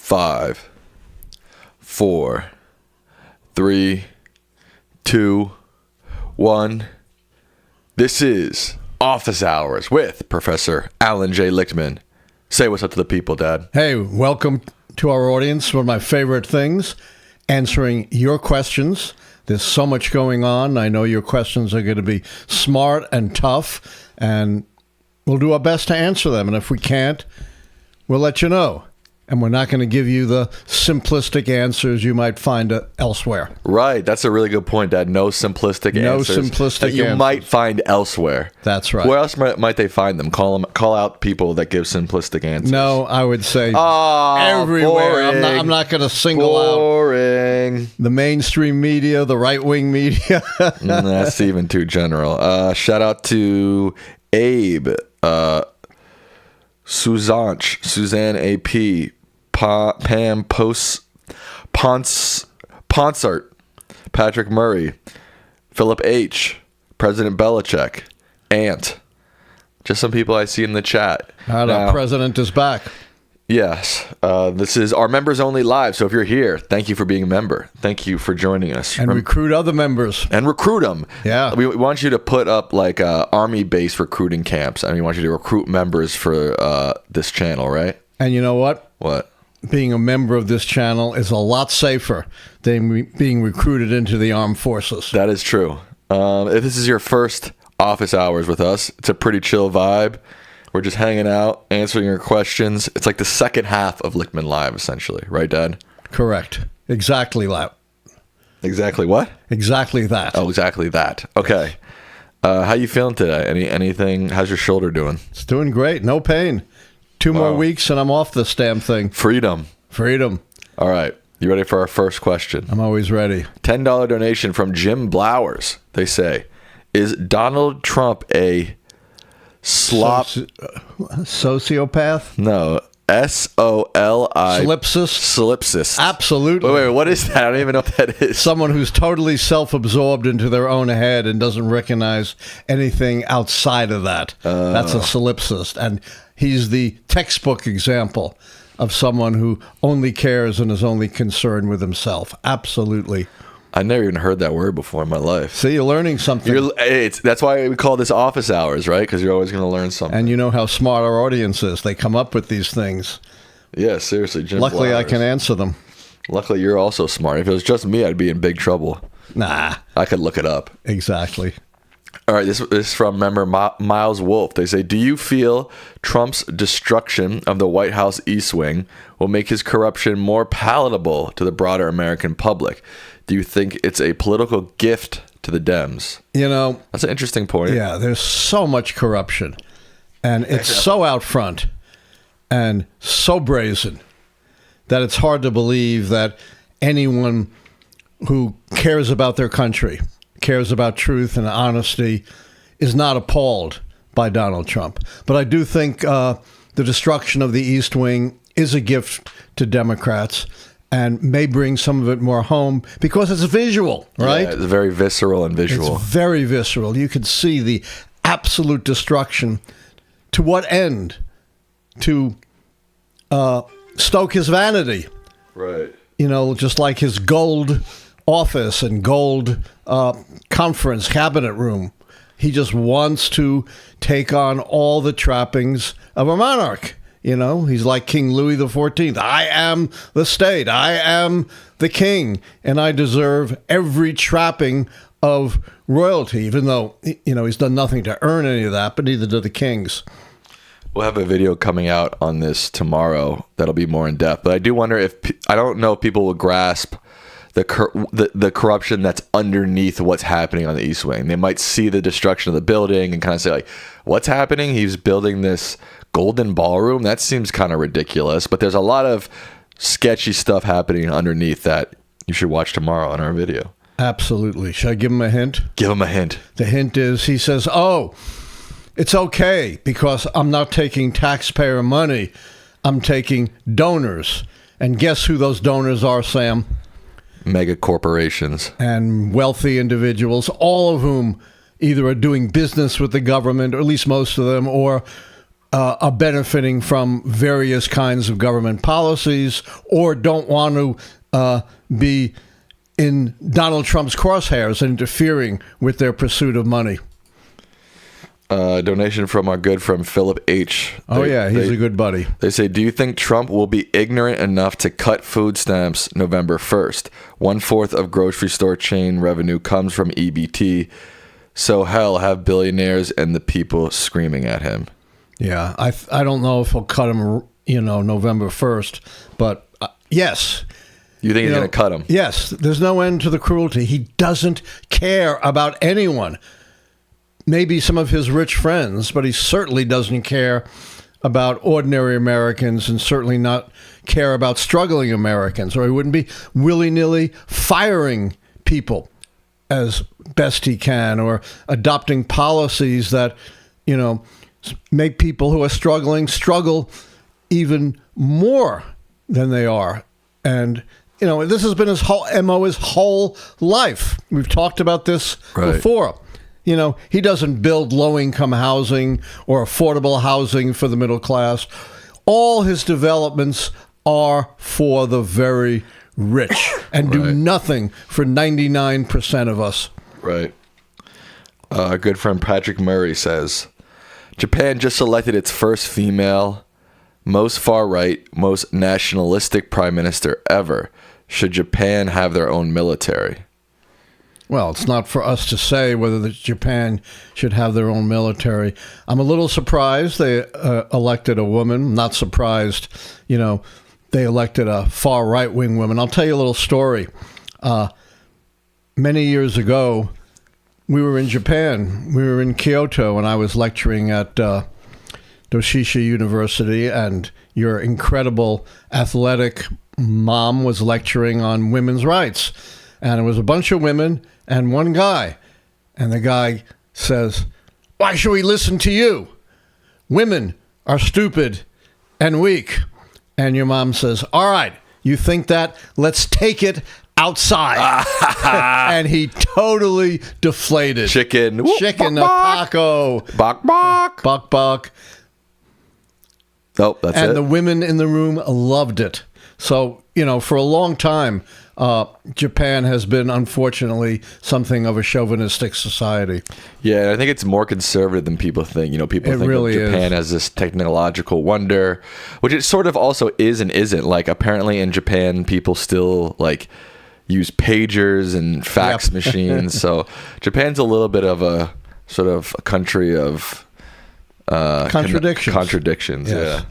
5, 4, 3, 2, 1. This is Office Hours with Professor Allan J. Lichtman. Say what's up to the people, Dad. Hey, welcome to our audience. One of my favorite things, answering your questions. There's so much going on. I know your questions are going to be smart and tough, and we'll do our best to answer them. And if we can't, we'll let you know. And we're not going to give you the simplistic answers you might find elsewhere. Right. That's a really good point, Dad. No simplistic answers. No simplistic that you answers. might find elsewhere. That's right. Where else might they find them? Call out people that give simplistic answers. No, I would say Boring. everywhere. I'm not going to single out the mainstream media, the right-wing media. That's even too general. Shout out to Abe, Suzanne AP, Pam Ponsart, Patrick Murray, Philip H, President Belichick, Ant. Just some people I see in the chat. Our president is back. Yes. This is our members only live. So if you're here, thank you for being a member. Thank you for joining us. And recruit other members. And recruit them. Yeah. We want you to put up like army-based recruiting camps. I mean, we want you to recruit members for this channel, right? And you know what? What? Being a member of this channel is a lot safer than being recruited into the armed forces. That is true. If this is your first office hours with us, it's a pretty chill vibe. We're just hanging out, answering your questions. It's like the second half of Lichtman Live, essentially. Right, Dad? Correct. Exactly that. Exactly what? Exactly that. Oh, exactly that. Okay. How you feeling today? Anything? How's your shoulder doing? It's doing great. No pain. 2 more weeks and I'm off this damn thing. Freedom. All right. You ready for our first question? I'm always ready. $10 donation from Jim Blowers. They say, is Donald Trump a sociopath? No. S-O-L-I. Solipsist? Absolutely. Wait, what is that? I don't even know what that is. Someone who's totally self-absorbed into their own head and doesn't recognize anything outside of that. That's a solipsist. And he's the textbook example of someone who only cares and is only concerned with himself. Absolutely. I never even heard that word before in my life. See, you're learning something. That's why we call this office hours, right? Because you're always going to learn something. And you know how smart our audience is. They come up with these things. Yeah, seriously, Jim Luckily, Blowers. I can answer them. Luckily, you're also smart. If it was just me, I'd be in big trouble. Nah. I could look it up. Exactly. All right, this is from member Miles Wolf. They say, do you feel Trump's destruction of the White House East Wing will make his corruption more palatable to the broader American public? Do you think it's a political gift to the Dems? You know, that's an interesting point. Yeah, there's so much corruption, and it's so out front and so brazen that it's hard to believe that anyone who cares about their country, cares about truth and honesty, is not appalled by Donald Trump. But I do think the destruction of the East Wing is a gift to Democrats and may bring some of it more home because it's visual, right? Yeah, it's very visceral and visual. It's very visceral. You can see the absolute destruction. To what end? To stoke his vanity. Right. You know, just like his gold office and gold conference cabinet room. He just wants to take on all the trappings of a monarch. You know, he's like King Louis XIV. I am the state. I am the king. And I deserve every trapping of royalty, even though, you know, he's done nothing to earn any of that, but neither do the kings. We'll have a video coming out on this tomorrow that'll be more in depth. But I do wonder I don't know if people will grasp the corruption that's underneath what's happening on the East Wing. They might see the destruction of the building and kind of say, like, what's happening? He's building this golden ballroom? That seems kind of ridiculous. But there's a lot of sketchy stuff happening underneath that you should watch tomorrow on our video. Absolutely. Should I give him a hint? Give him a hint. The hint is he says, it's okay because I'm not taking taxpayer money. I'm taking donors. And guess who those donors are, Sam? Mega corporations. And wealthy individuals, all of whom either are doing business with the government, or at least most of them, or are benefiting from various kinds of government policies or don't want to be in Donald Trump's crosshairs, interfering with their pursuit of money. Donation from our good friend Philip H. He's a good buddy. They say, do you think Trump will be ignorant enough to cut food stamps November 1st? 1/4 of grocery store chain revenue comes from EBT. So hell, have billionaires and the people screaming at him. Yeah, I don't know if he'll cut him, November 1st, but yes. You think he's going to cut him? Yes, there's no end to the cruelty. He doesn't care about anyone. Maybe some of his rich friends, but he certainly doesn't care about ordinary Americans and certainly not care about struggling Americans, or he wouldn't be willy-nilly firing people as best he can or adopting policies that, make people who are struggling struggle even more than they are. And, this has been his whole MO, his whole life. We've talked about this before. He doesn't build low-income housing or affordable housing for the middle class. All his developments are for the very rich and do nothing for 99% of us. Right. Our good friend Patrick Murray says, Japan just elected its first female, most far-right, most nationalistic prime minister ever. Should Japan have their own military? Well, it's not for us to say whether Japan should have their own military. I'm a little surprised they elected a woman. Not surprised, they elected a far right-wing woman. I'll tell you a little story. Many years ago, we were in Japan. We were in Kyoto, and I was lecturing at Doshisha University, and your incredible athletic mom was lecturing on women's rights. And it was a bunch of women and one guy. And the guy says, "Why should we listen to you? Women are stupid and weak." And your mom says, "All right, you think that? Let's take it outside." And he totally deflated. Chicken. Chicken, a taco. Bok, bok. Bok, bok. Oh, that's it. And the women in the room loved it. So, for a long time, Japan has been, unfortunately, something of a chauvinistic society. Yeah, I think it's more conservative than people think. People think really of Japan as this technological wonder, which it sort of also is and isn't. Like, apparently in Japan, people still, use pagers and fax machines. So Japan's a little bit of a sort of a country of contradictions. Contradictions, yes. Yeah.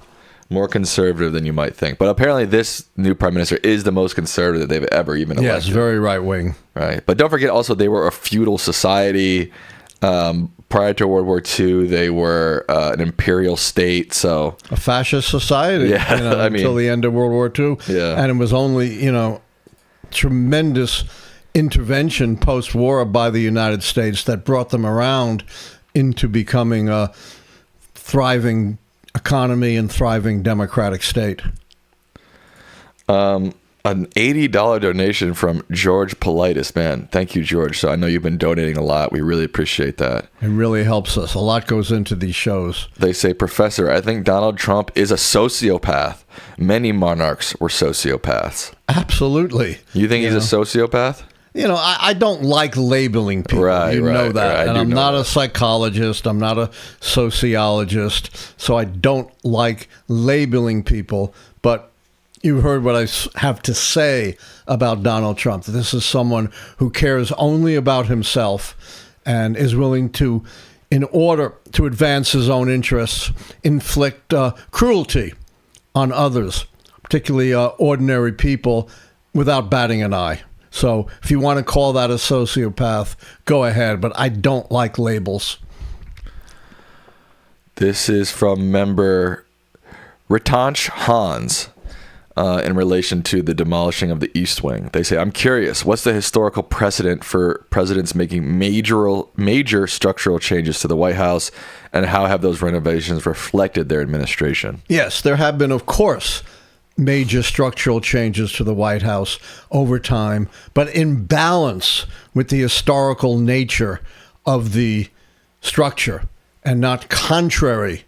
More conservative than you might think. But apparently this new prime minister is the most conservative they've ever even elected. Yes, very right-wing. Right. But don't forget also they were a feudal society. Prior to World War II, they were an imperial state. So a fascist society until the end of World War II. Yeah. And it was only, tremendous intervention post-war by the United States that brought them around into becoming a thriving economy and thriving democratic state. An $80 donation from George Politis, man. Thank you, George. So I know you've been donating a lot. We really appreciate that. It really helps us. A lot goes into these shows. They say, Professor, I think Donald Trump is a sociopath. Many monarchs were sociopaths. Absolutely. You think he's a sociopath? I don't like labeling people. Right, know that. Right. And I'm not a psychologist. I'm not a sociologist. So I don't like labeling people. But you heard what I have to say about Donald Trump. This is someone who cares only about himself and is willing to, in order to advance his own interests, inflict cruelty on others, particularly ordinary people, without batting an eye. So if you want to call that a sociopath, go ahead. But I don't like labels. This is from member Ritanch Hans in relation to the demolishing of the East Wing. They say, I'm curious, what's the historical precedent for presidents making major structural changes to the White House, and how have those renovations reflected their administration? Yes, there have been, of course, major structural changes to the White House over time, but in balance with the historical nature of the structure and not contrary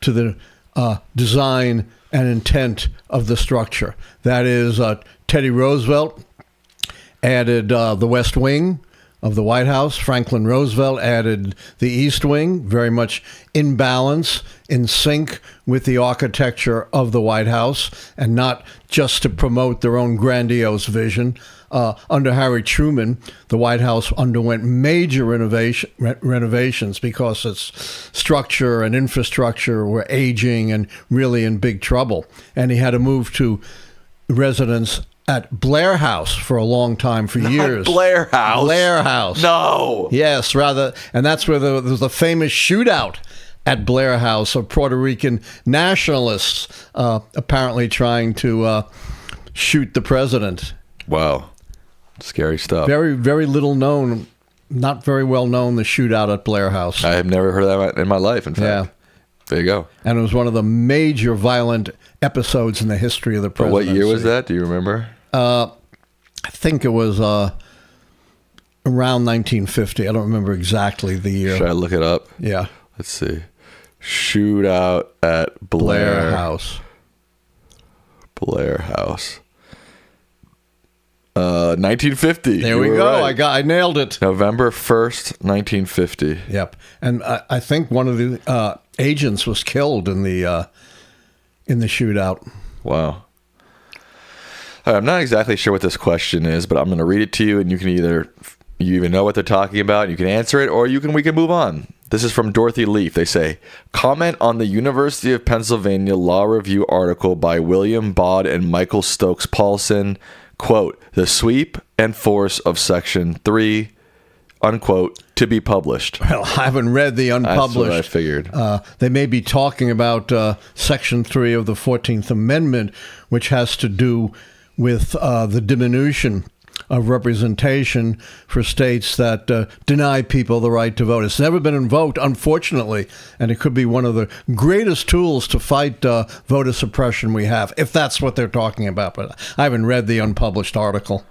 to the design and intent of the structure. That is, Teddy Roosevelt added the West Wing of the White House. Franklin Roosevelt added the East Wing, very much in balance, in sync with the architecture of the White House, and not just to promote their own grandiose vision. Under Harry Truman, the White House underwent major renovations because its structure and infrastructure were aging and really in big trouble. And he had to move to residence at Blair House for a long time, for years. Blair House. Blair House. No. Yes, rather, and that's where there was a famous shootout at Blair House of Puerto Rican nationalists apparently trying to shoot the president. Wow. Scary stuff. Very, very little known, not very well known, the shootout at Blair House. I have never heard of that in my life, in fact. Yeah. There you go. And it was one of the major violent episodes in the history of the But presidency. what year was that? Do you remember? I think it was around 1950. I don't remember exactly the year. Should I look it up? Yeah. Let's see. Shootout at Blair House. Blair House. 1950. There we You were go. right. I nailed it. November 1st, 1950. Yep. And I think one of the agents was killed in the shootout. Wow. All right, I'm not exactly sure what this question is, but I'm going to read it to you, and you can you even know what they're talking about, you can answer it, or we can move on. This is from Dorothy Leaf. They say, comment on the University of Pennsylvania Law Review article by William Bod and Michael Stokes Paulson, quote, the sweep and force of Section 3, unquote, to be published. Well, I haven't read the unpublished. That's what I figured. They may be talking about Section 3 of the 14th Amendment, which has to do with the diminution of representation for states that deny people the right to vote. It's never been invoked, unfortunately, and it could be one of the greatest tools to fight voter suppression we have, if that's what they're talking about. But I haven't read the unpublished article.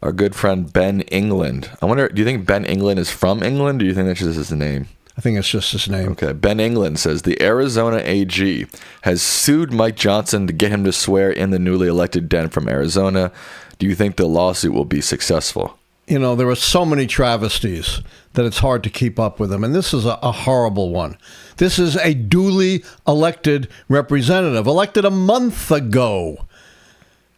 Our good friend Ben England. I wonder, do you think Ben England is from England, or do you think that's just his name? I think it's just his name. Okay. Ben England says the Arizona AG has sued Mike Johnson to get him to swear in the newly elected Den from Arizona. Do you think the lawsuit will be successful? You know, there are so many travesties that it's hard to keep up with them, and this is a horrible one. This is a duly elected representative, elected a month ago,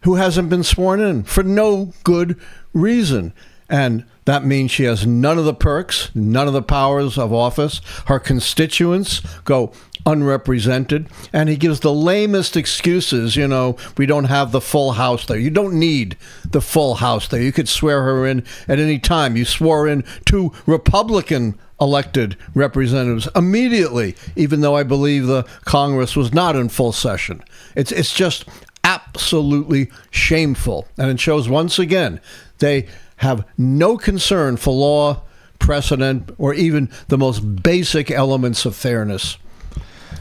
who hasn't been sworn in for no good reason. And that means she has none of the perks, none of the powers of office. Her constituents go unrepresented, and he gives the lamest excuses. You know, we don't have the full house there. You don't need the full house there. You could swear her in at any time. You swore in 2 Republican elected representatives immediately, even though I believe the Congress was not in full session. It's just absolutely shameful. And it shows once again they have no concern for law, precedent, or even the most basic elements of fairness.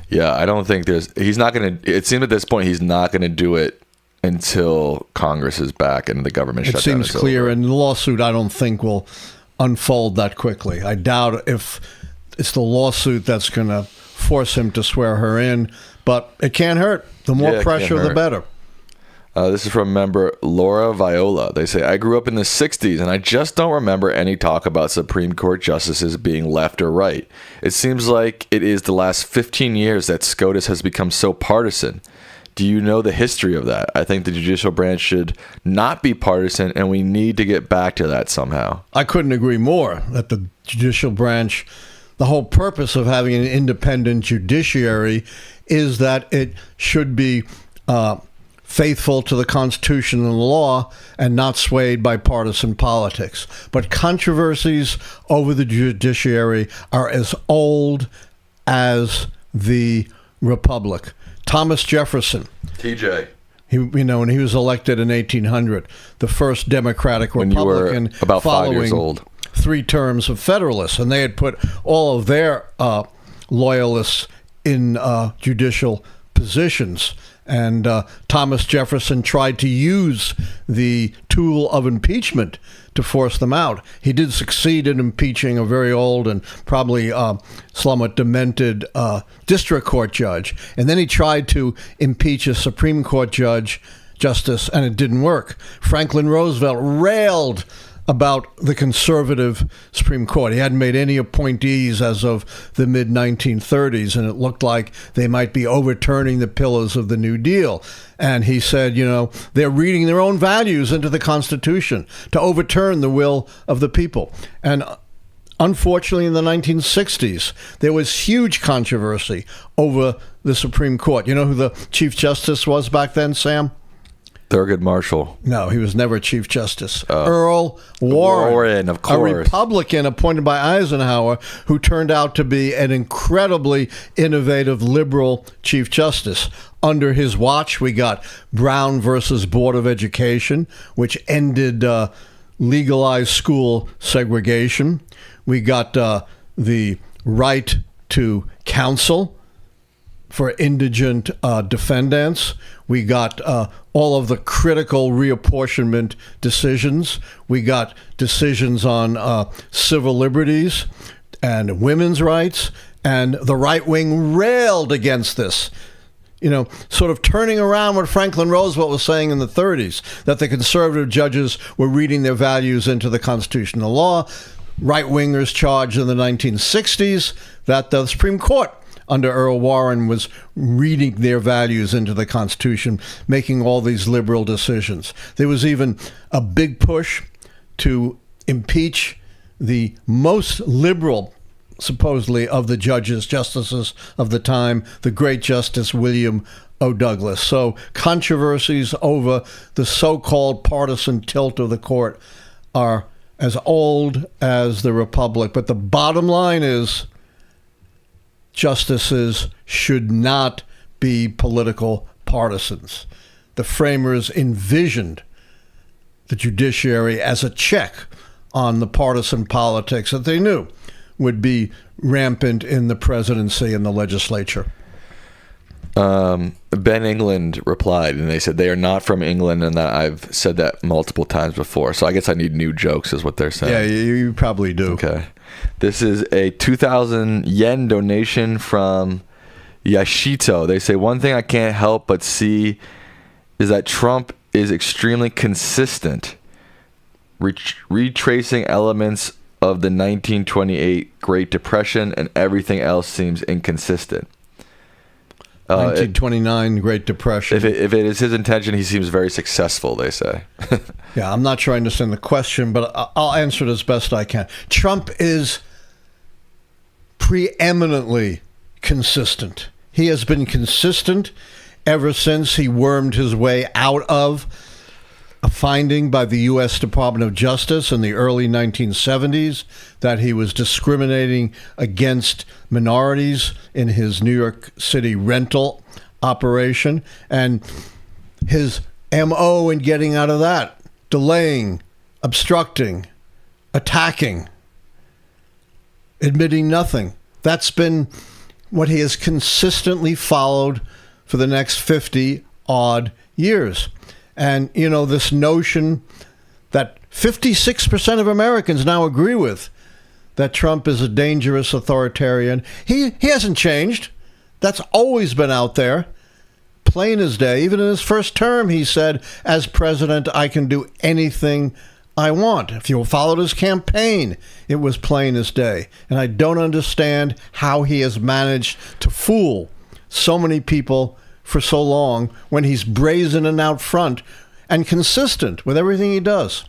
Yeah, I don't think he's not going to, it seems at this point he's not going to do it until Congress is back and the government shutdown is over. It seems clear, and the lawsuit I don't think will unfold that quickly. I doubt if it's the lawsuit that's going to force him to swear her in, but it can't hurt. The more pressure, the better. This is from member Laura Viola. They say, I grew up in the 60s, and I just don't remember any talk about Supreme Court justices being left or right. It seems like it is the last 15 years that SCOTUS has become so partisan. Do you know the history of that? I think the judicial branch should not be partisan, and we need to get back to that somehow. I couldn't agree more that the judicial branch, the whole purpose of having an independent judiciary is that it should be faithful to the Constitution and the law and not swayed by partisan politics. But controversies over the judiciary are as old as the Republic. Thomas Jefferson. TJ. When he was elected in 1800, the first Democratic Republican, when you were about 5 years old. 3 terms of Federalists, and they had put all of their loyalists in judicial positions. And Thomas Jefferson tried to use the tool of impeachment to force them out. He did succeed in impeaching a very old and probably somewhat demented district court judge. And then he tried to impeach a Supreme Court justice, and it didn't work. Franklin Roosevelt railed about the conservative Supreme Court. He hadn't made any appointees as of the mid-1930s, and it looked like they might be overturning the pillars of the New Deal. And he said, they're reading their own values into the Constitution to overturn the will of the people. And unfortunately, in the 1960s, there was huge controversy over the Supreme Court. You know who the Chief Justice was back then, Sam? Thurgood Marshall. No, he was never Chief Justice. Earl Warren, of course. A Republican appointed by Eisenhower, who turned out to be an incredibly innovative liberal Chief Justice. Under his watch, we got Brown versus Board of Education, which ended legalized school segregation. We got the right to counsel for indigent defendants. We got all of the critical reapportionment decisions. We got decisions on civil liberties and women's rights, and the right wing railed against this. Sort of turning around what Franklin Roosevelt was saying in the 30s, that the conservative judges were reading their values into the constitutional law. Right-wingers charged in the 1960s that the Supreme Court under Earl Warren was reading their values into the Constitution, making all these liberal decisions. There was even a big push to impeach the most liberal, supposedly, of the justices of the time, the great Justice William O. Douglas. So controversies over the so-called partisan tilt of the court are as old as the Republic. But the bottom line is, justices should not be political partisans. The framers envisioned the judiciary as a check on the partisan politics that they knew would be rampant in the presidency and the legislature. Ben England replied, and they said they are not from England, and that I've said that multiple times before. So I guess I need new jokes is what they're saying. Yeah, you probably do. Okay. This is a 2,000 yen donation from Yashito. They say, one thing I can't help but see is that Trump is extremely consistent, retracing elements of the 1928 Great Depression, and everything else seems inconsistent. 1929 Great Depression. If it is his intention, he seems very successful, they say. Yeah, I'm not sure I understand the question, but I'll answer it as best I can. Trump is preeminently consistent. He has been consistent ever since he wormed his way out of a finding by the U.S. Department of Justice in the early 1970s that he was discriminating against minorities in his New York City rental operation. And his MO in getting out of that, delaying, obstructing, attacking, admitting nothing. That's been what he has consistently followed for the next 50 odd years. And, this notion that 56% of Americans now agree with, that Trump is a dangerous authoritarian, he hasn't changed. That's always been out there, plain as day. Even in his first term, he said, as president, I can do anything I want. If you followed his campaign, it was plain as day. And I don't understand how he has managed to fool so many people for so long when he's brazen and out front and consistent with everything he does.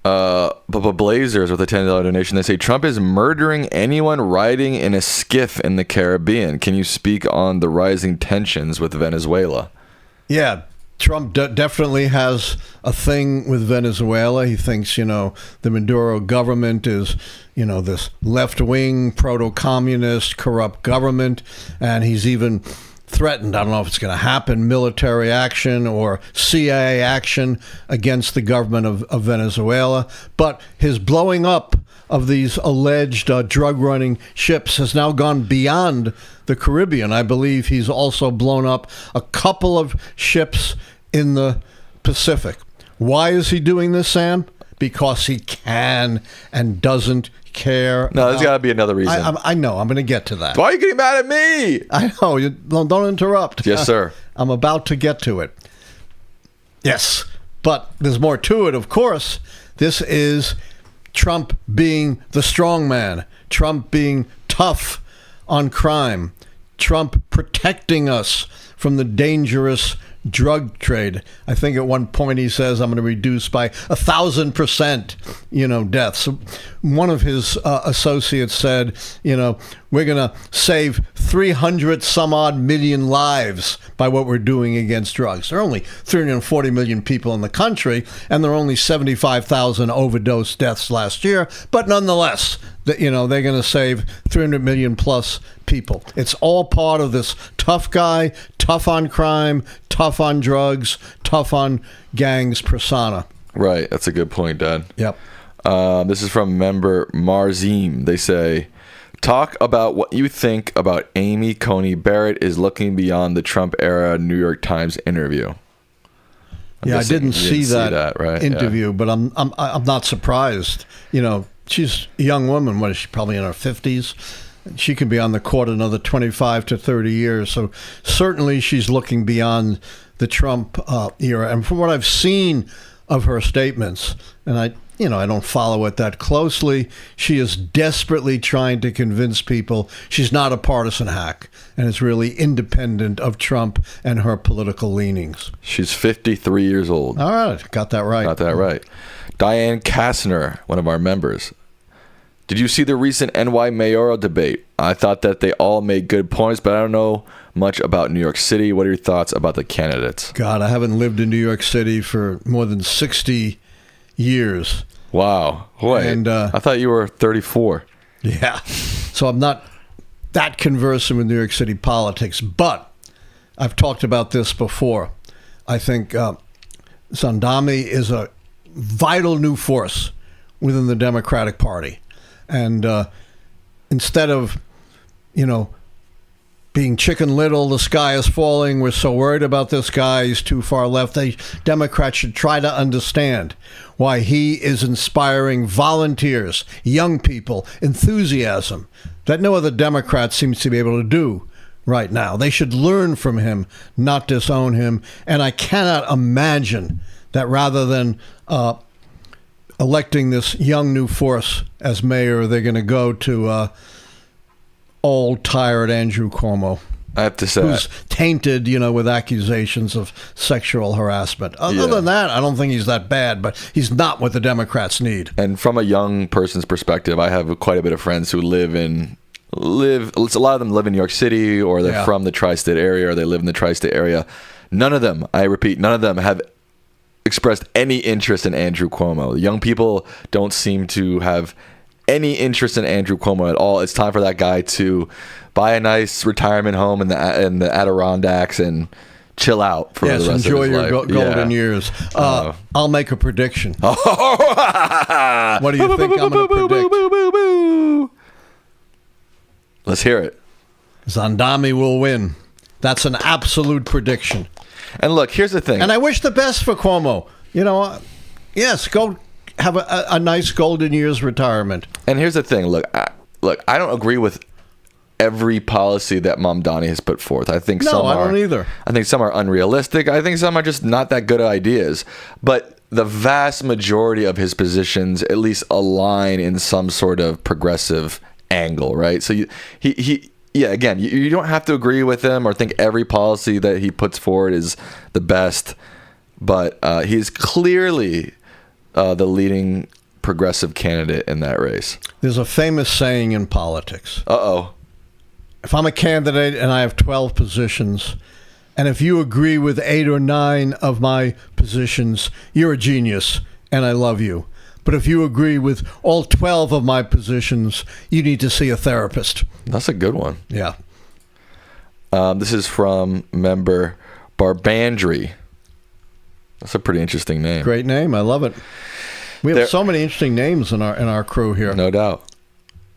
But Blazers with a $10 donation, they say Trump is murdering anyone riding in a skiff in the Caribbean. Can you speak on the rising tensions with Venezuela? Yeah, Trump definitely has a thing with Venezuela. He thinks, the Maduro government is, this left-wing, proto-communist, corrupt government, and he's even threatened, I don't know if it's going to happen, military action or CIA action against the government of Venezuela. But his blowing up of these alleged drug-running ships has now gone beyond the Caribbean. I believe he's also blown up a couple of ships in the Pacific. Why is he doing this, Sam? Because he can and doesn't care. No, there's got to be another reason. I know. I'm going to get to that. Why are you getting mad at me? I know. You don't interrupt. Yes, sir. I'm about to get to it. Yes, but there's more to it, of course. This is Trump being the strong man, Trump being tough on crime, Trump protecting us from the dangerous drug trade. I think at one point he says, I'm going to reduce by 1,000%, deaths. One of his associates said, we're going to save 300 some odd million lives by what we're doing against drugs. There are only 340 million people in the country, and there are only 75,000 overdose deaths last year. But nonetheless, they're going to save 300 million plus people. It's all part of this tough guy, tough on crime, tough on drugs, tough on gangs persona. Right. That's a good point, Dad. Yep. This is from member Marzim. They say, talk about what you think about Amy Coney Barrett is looking beyond the Trump era New York Times interview. I didn't see that right? interview, but I'm not surprised. She's a young woman. What is she? Probably in her 50s. She can be on the court another 25 to 30 years. So certainly she's looking beyond the Trump era. And from what I've seen of her statements, and I don't follow it that closely, she is desperately trying to convince people she's not a partisan hack and is really independent of Trump and her political leanings. She's 53 years old. All right. Got that right. Diane Kastner, one of our members. Did you see the recent NY mayoral debate? I thought that they all made good points, but I don't know much about New York City. What are your thoughts about the candidates? God, I haven't lived in New York City for more than 60 years. Wow. Wait, and, I thought you were 34. Yeah. So I'm not that conversant with New York City politics, but I've talked about this before. I think Zandami is a vital new force within the Democratic Party. And instead of, being Chicken Little, the sky is falling, we're so worried about this guy, he's too far left, Democrats should try to understand why he is inspiring volunteers, young people, enthusiasm that no other Democrat seems to be able to do right now. They should learn from him, not disown him. And I cannot imagine that rather than electing this young new force as mayor, they're going to go to old, tired Andrew Cuomo. I have to say, who's tainted, with accusations of sexual harassment. Other than that, I don't think he's that bad, but he's not what the Democrats need. And from a young person's perspective, I have quite a bit of friends who a lot of them live in New York City, or they're from the tri-state area, or they live in the tri-state area. None of them, I repeat, have expressed any interest in Andrew Cuomo. Young people don't seem to have any interest in Andrew Cuomo at all. It's time for that guy to buy a nice retirement home in the Adirondacks and chill out for the rest of his life. Enjoy your golden years. I'll make a prediction. What do you think I'm going to predict? Let's hear it. Zandami will win. That's an absolute prediction. And look, here's the thing. And I wish the best for Cuomo. Yes, go have a nice golden years retirement. And here's the thing. Look, I don't agree with every policy that Mamdani has put forth. I think I don't either. I think some are unrealistic. I think some are just not that good ideas. But the vast majority of his positions at least align in some sort of progressive angle, right? So again, you don't have to agree with him or think every policy that he puts forward is the best, but he's clearly the leading progressive candidate in that race. There's a famous saying in politics. Uh-oh. If I'm a candidate and I have 12 positions, and if you agree with 8 or 9 of my positions, you're a genius, and I love you. But if you agree with all 12 of my positions, you need to see a therapist. That's a good one. Yeah. This is from member Barbandry. That's a pretty interesting name. Great name. I love it. We have so many interesting names in our crew here. No doubt.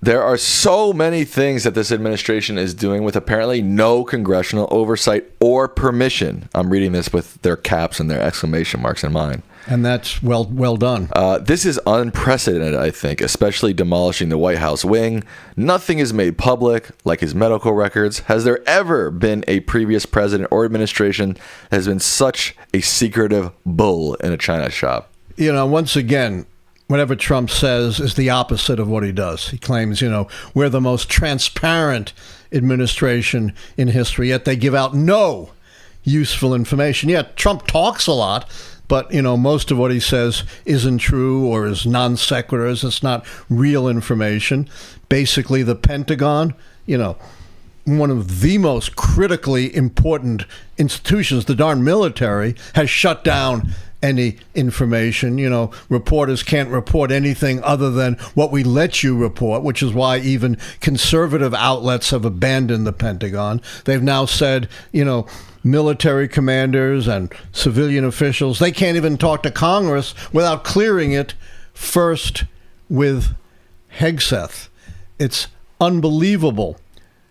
There are so many things that this administration is doing with apparently no congressional oversight or permission. I'm reading this with their caps and their exclamation marks in mind. And that's well done. This is unprecedented, I think, especially demolishing the White House wing. Nothing is made public, like his medical records. Has there ever been a previous president or administration that has been such a secretive bull in a china shop? Once again, whatever Trump says is the opposite of what he does. He claims, we're the most transparent administration in history, yet they give out no useful information. Yet Trump talks a lot, but, most of what he says isn't true or is non sequiturs. It's not real information. Basically, the Pentagon, one of the most critically important institutions, the darn military, has shut down any information. Reporters can't report anything other than what we let you report, which is why even conservative outlets have abandoned the Pentagon. They've now said, military commanders and civilian officials, they can't even talk to Congress without clearing it first with Hegseth. It's unbelievable.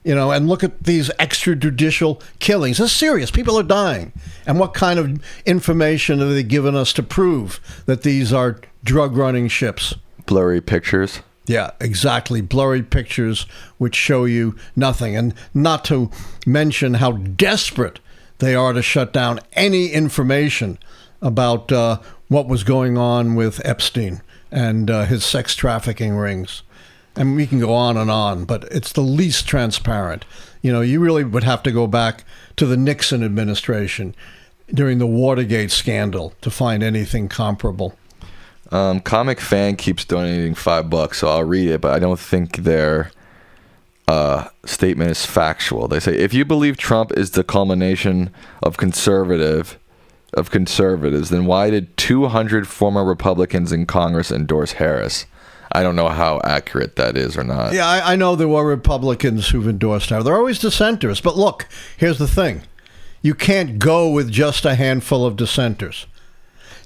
And look at these extrajudicial killings. It's serious. People are dying. And what kind of information have they given us to prove that these are drug-running ships? Blurry pictures. Yeah, exactly. Blurry pictures which show you nothing. And not to mention how desperate they are to shut down any information about what was going on with Epstein and his sex trafficking rings. And we can go on, but it's the least transparent. You really would have to go back to the Nixon administration during the Watergate scandal to find anything comparable. Comic Fan keeps donating $5, so I'll read it, but I don't think their statement is factual. They say, if you believe Trump is the culmination of conservatives, then why did 200 former Republicans in Congress endorse Harris? I don't know how accurate that is or not. Yeah, I know there were Republicans who've endorsed her. They're always dissenters. But look, here's the thing. You can't go with just a handful of dissenters.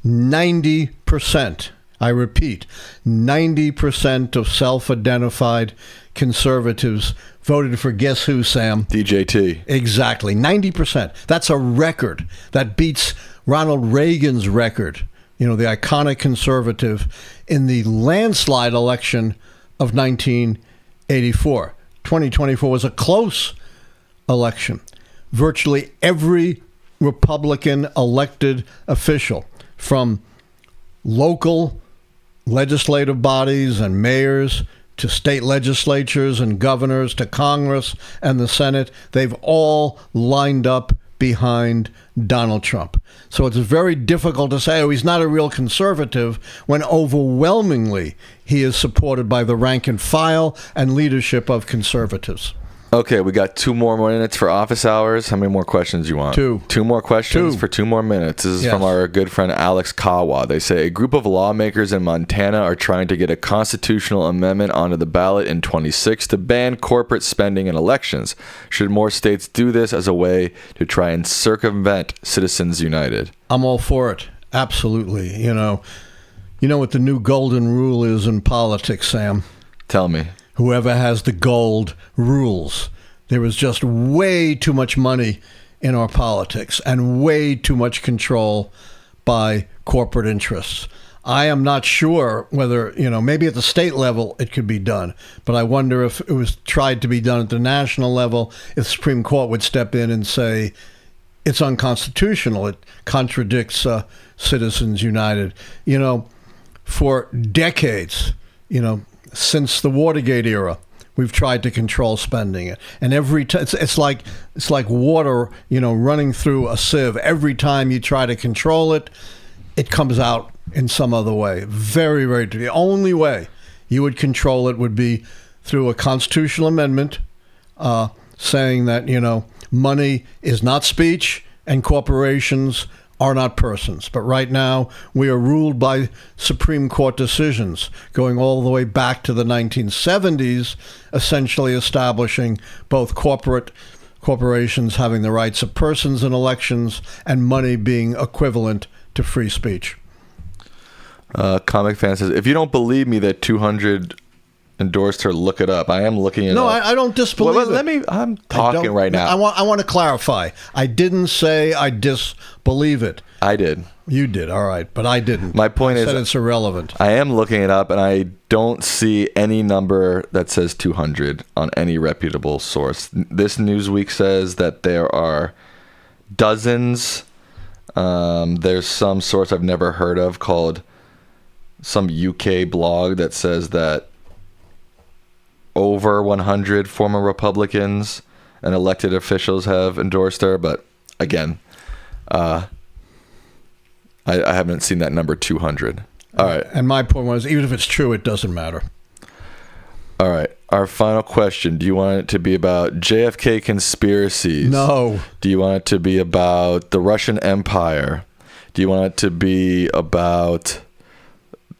90%, I repeat, 90% of self-identified conservatives voted for guess who, Sam? DJT. Exactly, 90%. That's a record. That beats Ronald Reagan's record. The iconic conservative in the landslide election of 1984. 2024 was a close election. Virtually every Republican elected official, from local legislative bodies and mayors to state legislatures and governors to Congress and the Senate, they've all lined up behind Donald Trump. So it's very difficult to say, he's not a real conservative, when overwhelmingly he is supported by the rank and file and leadership of conservatives. Okay, we got 2 more minutes for office hours. How many more questions you want? 2. 2 more questions for 2 more minutes. This is from our good friend Alex Kawa. They say, a group of lawmakers in Montana are trying to get a constitutional amendment onto the ballot in 26 to ban corporate spending in elections. Should more states do this as a way to try and circumvent Citizens United? I'm all for it. Absolutely. You know what the new golden rule is in politics, Sam? Tell me. Whoever has the gold rules. There is just way too much money in our politics and way too much control by corporate interests. I am not sure whether, maybe at the state level it could be done, but I wonder if it was tried to be done at the national level, if the Supreme Court would step in and say it's unconstitutional. It contradicts Citizens United. For decades, since the Watergate era, we've tried to control spending. And every time it's like water, running through a sieve. Every time you try to control it, it comes out in some other way. Very, very. The only way you would control it would be through a constitutional amendment saying that money is not speech and corporations are not persons. But right now, we are ruled by Supreme Court decisions going all the way back to the 1970s, essentially establishing both corporations having the rights of persons in elections and money being equivalent to free speech. Comic Fan says, if you don't believe me that 200 endorsed her, look it up. I am looking it up. No, I don't disbelieve it. I'm talking right now. I want to clarify. I didn't say I disbelieve it. I did. You did, all right, but I didn't. My point is, it's irrelevant. I am looking it up, and I don't see any number that says 200 on any reputable source. This Newsweek says that there are dozens. There's some source I've never heard of called some UK blog that says that over 100 former Republicans and elected officials have endorsed her. But again, I haven't seen that number 200. All right. And my point was, even if it's true, it doesn't matter. All right. Our final question. Do you want it to be about JFK conspiracies? No. Do you want it to be about the Russian Empire? Do you want it to be about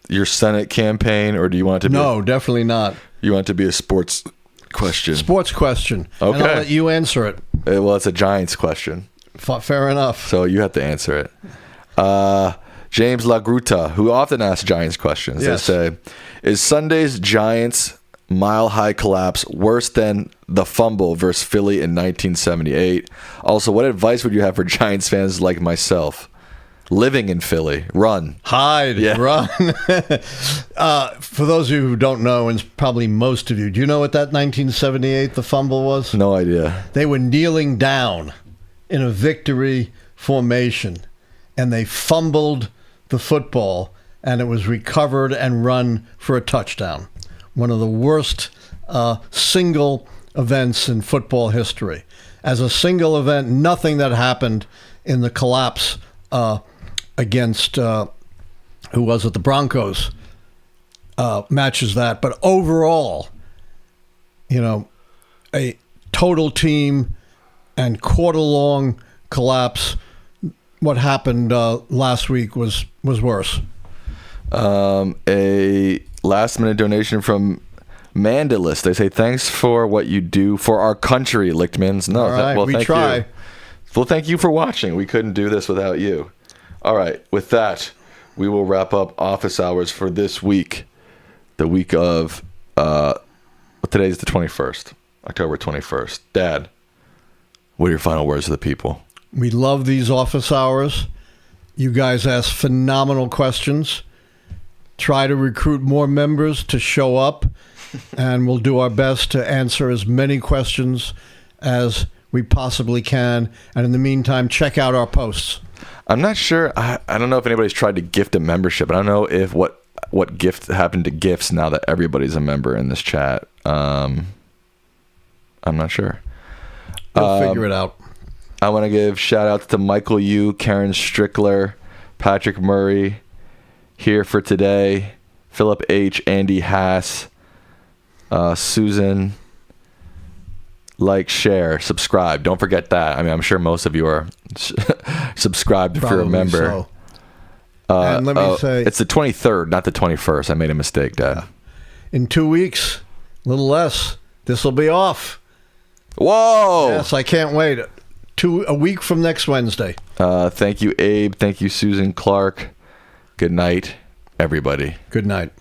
your Senate campaign? Or do you want it to be... No, definitely not. You want it to be a sports question? Sports question. Okay. And I'll let you answer it. Well, it's a Giants question. Fair enough. So you have to answer it. James LaGruta, who often asks Giants questions, yes. They say, is Sunday's Giants mile-high collapse worse than the fumble versus Philly in 1978? Also, what advice would you have for Giants fans like myself? Living in Philly. Run. Hide. Yeah. Run. For those of you who don't know, and probably most of you, do you know what that 1978, the fumble was? No idea. They were kneeling down in a victory formation, and they fumbled the football, and it was recovered and run for a touchdown. One of the worst single events in football history. As a single event, nothing that happened in the collapse against, who was it, the Broncos, matches that. But overall, a total team and quarter-long collapse. What happened last week was worse. A last-minute donation from Mandalist. They say, thanks for what you do for our country, Lichtmans. No, all right, we try. You. Well, thank you for watching. We couldn't do this without you. All right, with that, we will wrap up office hours for this week. The week of, today's the 21st, October 21st. Dad, what are your final words to the people? We love these office hours. You guys ask phenomenal questions. Try to recruit more members to show up, and we'll do our best to answer as many questions as we possibly can. And in the meantime, check out our posts. I'm not sure. I don't know if anybody's tried to gift a membership. I don't know if what gift happened to gifts now that everybody's a member in this chat. I'm not sure. We'll figure it out. I want to give shout outs to Michael Yu, Karen Strickler, Patrick Murray, here for today, Philip H., Andy Haas, Susan. Like, share, subscribe. Don't forget that. I mean, I'm sure most of you are subscribed if you're a member. So. And let me say... It's the 23rd, not the 21st. I made a mistake, Dad. In 2 weeks, a little less, this will be off. Whoa! Yes, I can't wait. A week from next Wednesday. Thank you, Abe. Thank you, Susan Clark. Good night, everybody. Good night.